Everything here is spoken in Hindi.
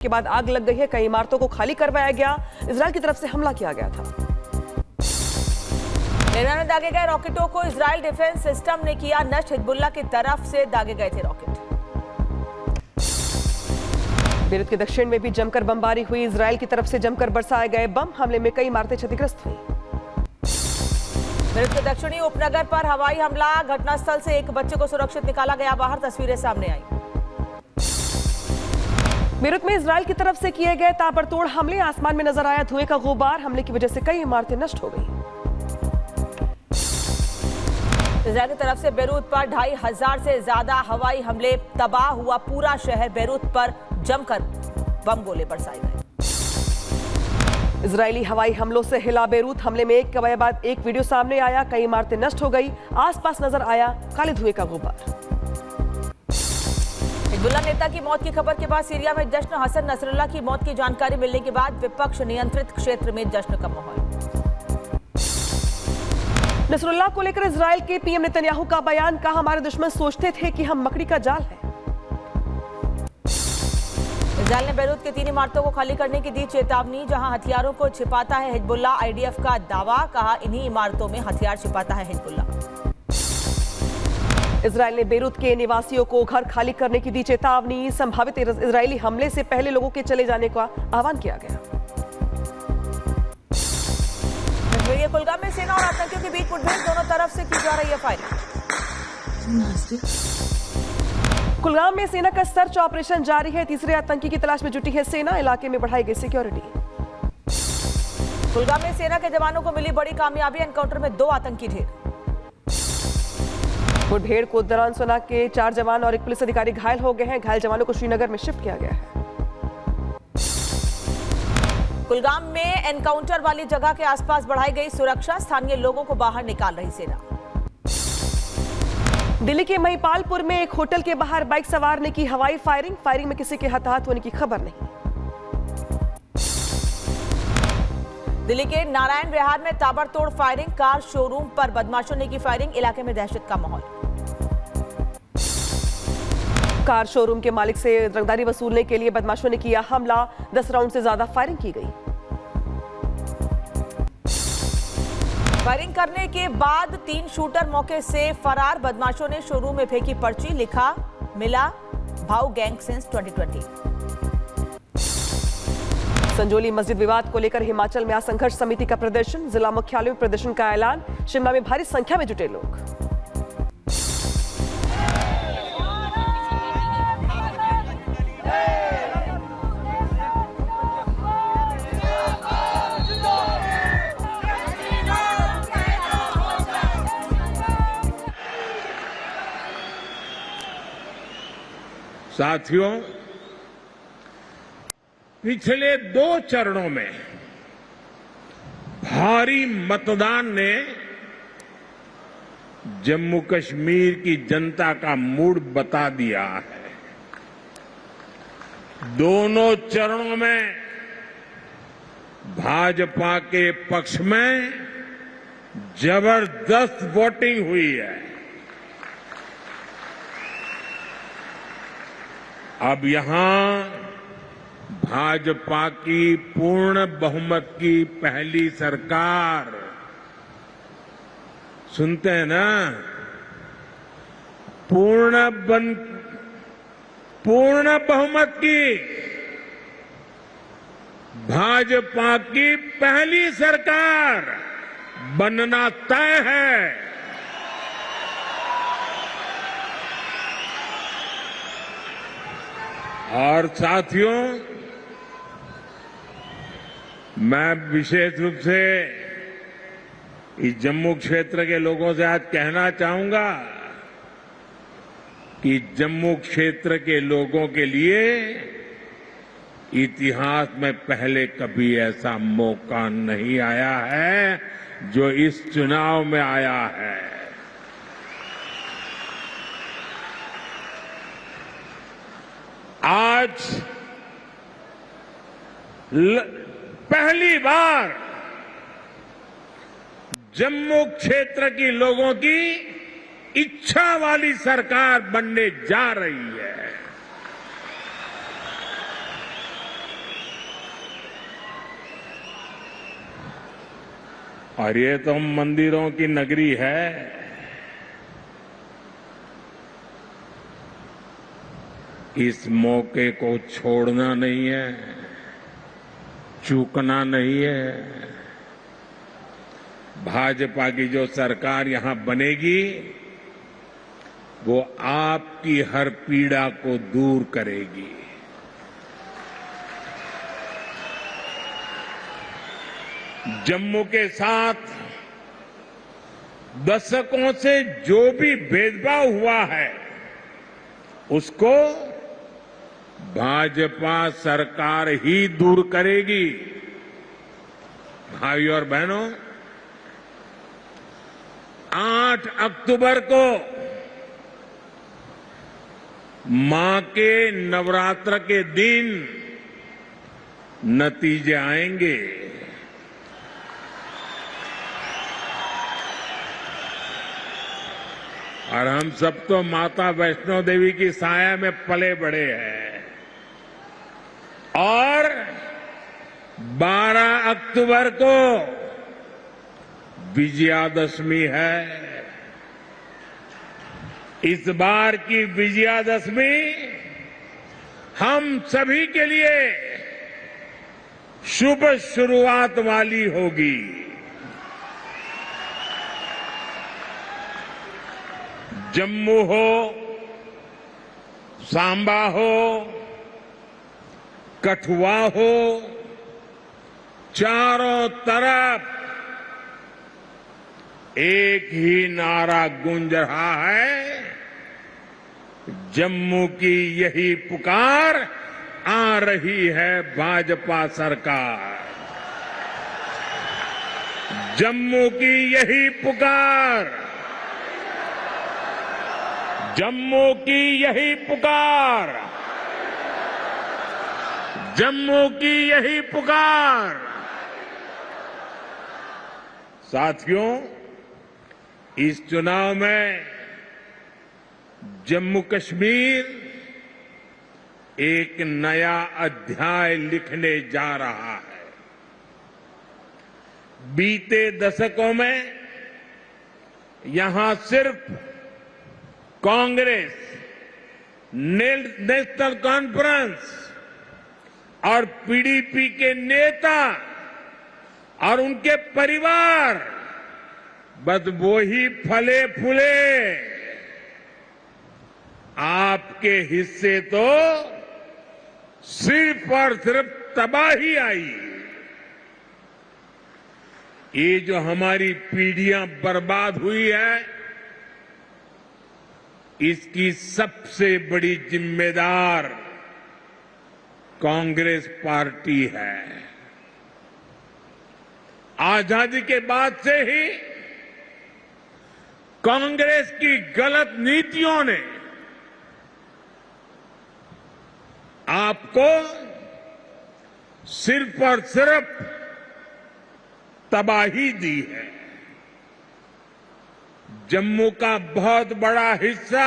के बाद आग लग गई है। कई इमारतों को खाली करवाया गया। इजराइल की तरफ से हमला किया गया था। लेबनान में दागे गए रॉकेटों को इजराइल डिफेंस सिस्टम ने किया नष्ट। हिजबुल्लाह की तरफ से दागे गए थे रॉकेट। बेरूत के दक्षिण में भी जमकर बमबारी हुई। इजराइल की तरफ से जमकर बरसाए गए बम। हमले में कई इमारतें क्षतिग्रस्त हुई। बेरूत के दक्षिणी उपनगर पर हवाई हमला। घटनास्थल से एक बच्चे को सुरक्षित निकाला गया बाहर। तस्वीरें सामने आई। बेरूत में इजराइल की तरफ से किए गए ताबड़तोड़ हमले। आसमान में नजर आया धुएं का गुबार। हमले की वजह से कई इमारतें नष्ट हो गई। इजराइल की तरफ से बेरूत पर 2500 से ज्यादा हवाई हमले। तबाह हुआ पूरा शहर। बेरूत पर जमकर बम गोले बरसाए गए। इजरायली हवाई हमलों से हिला बेरूत। हमले में एक के बाद एक वीडियो सामने आया। कई इमारतें नष्ट हो गई। आसपास नजर आया काले धुएं का गुबार। हिजबुल्लाह नेता की मौत की खबर के बाद सीरिया में जश्न। हसन नसरुल्लाह की मौत की जानकारी मिलने के बाद विपक्ष नियंत्रित क्षेत्र में जश्न का माहौल। नसरुल्लाह को लेकर इजराइल के पीएम नेतन्याहू का बयान। कहा, हमारे दुश्मन सोचते थे कि हम मकड़ी का जाल है। इजराइल ने बेरूत की 3 इमारतों को खाली करने की दी चेतावनी। जहां हथियारों को छिपाता है हिजबुल्लाह। आईडीएफ का दावा। कहा, इन्हीं इमारतों में हथियार छिपाता है हिजबुल्लाह। इजराइल ने बेरूत के निवासियों को घर खाली करने की दी चेतावनी। संभावित इजरायली हमले से पहले लोगों के चले जाने का आह्वान किया गया। कुलगाम में सेना और आतंकियों के बीच मुठभेड़। दोनों तरफ से की जा रही है फायरिंग। कुलगाम में सेना का सर्च ऑपरेशन जारी है। तीसरे आतंकी की तलाश में जुटी है सेना। इलाके में बढ़ाई गई सिक्योरिटी। कुलगाम में सेना के जवानों को मिली बड़ी कामयाबी। एनकाउंटर में 2 आतंकी ढेर। मुठभेड़ को दौरान सेना के 4 जवान और एक पुलिस अधिकारी घायल हो गए हैं। घायल जवानों को श्रीनगर में शिफ्ट किया गया है। कुलगाम में एनकाउंटर वाली जगह के आसपास बढ़ाई गई सुरक्षा। स्थानीय लोगों को बाहर निकाल रही सेना। दिल्ली के महिपालपुर में एक होटल के बाहर बाइक सवार ने की हवाई फायरिंग। फायरिंग में किसी के हताहत होने की खबर नहीं। दिल्ली के नारायण विहार में ताबड़तोड़ फायरिंग। कार शोरूम पर बदमाशों ने की फायरिंग। इलाके में दहशत का माहौल। कार शोरूम के मालिक से रंगदारी वसूलने के लिए बदमाशों ने किया हमला। 10 राउंड से ज्यादा फायरिंग की गई। फायरिंग करने के बाद 3 शूटर मौके से फरार। बदमाशों ने शोरूम में फेंकी पर्ची। लिखा, मिला भाऊ गैंग सिंस 2020। संजोली मस्जिद विवाद को लेकर हिमाचल में आज संघर्ष समिति का प्रदर्शन। जिला मुख्यालय में प्रदर्शन का ऐलान। शिमला में भारी संख्या में जुटे लोग। साथियों, पिछले 2 चरणों में भारी मतदान ने जम्मू कश्मीर की जनता का मूड बता दिया है। दोनों चरणों में भाजपा के पक्ष में जबरदस्त वोटिंग हुई है। अब यहां भाजपा की पूर्ण बहुमत की पहली सरकार। सुनते हैं ना, पूर्ण बहुमत की भाजपा की पहली सरकार बनना तय है। और साथियों, मैं विशेष रूप से इस जम्मू क्षेत्र के लोगों से आज कहना चाहूंगा कि जम्मू क्षेत्र के लोगों के लिए इतिहास में पहले कभी ऐसा मौका नहीं आया है जो इस चुनाव में आया है। आज पहली बार जम्मू क्षेत्र की लोगों की इच्छा वाली सरकार बनने जा रही है। और ये तो मंदिरों की नगरी है। इस मौके को छोड़ना नहीं है, चूकना नहीं है। भाजपा की जो सरकार यहां बनेगी वो आपकी हर पीड़ा को दूर करेगी। जम्मू के साथ दशकों से जो भी भेदभाव हुआ है उसको भाजपा सरकार ही दूर करेगी। भाइयों और बहनों, 8 अक्टूबर को मां के नवरात्र के दिन नतीजे आएंगे। और हम सब तो माता वैष्णो देवी की साया में पले बड़े हैं। और 12 अक्टूबर को विजयादशमी है। इस बार की विजयादशमी हम सभी के लिए शुभ शुरुआत वाली होगी। जम्मू हो, सांबा हो, कठुआ हो, चारों तरफ एक ही नारा गूंज रहा है, जम्मू की यही पुकार, आ रही है भाजपा सरकार। जम्मू की यही पुकार, जम्मू की यही पुकार, जम्मू की यही पुकार। साथियों, इस चुनाव में जम्मू कश्मीर एक नया अध्याय लिखने जा रहा है। बीते दशकों में यहां सिर्फ कांग्रेस, नेशनल कॉन्फ्रेंस और पीडीपी के नेता और उनके परिवार बस वो ही फले फूले। आपके हिस्से तो सिर्फ और सिर्फ तबाही आई। ये जो हमारी पीढ़ियां बर्बाद हुई है, इसकी सबसे बड़ी जिम्मेदार कांग्रेस पार्टी है। आजादी के बाद से ही कांग्रेस की गलत नीतियों ने आपको सिर्फ और सिर्फ तबाही दी है। जम्मू का बहुत बड़ा हिस्सा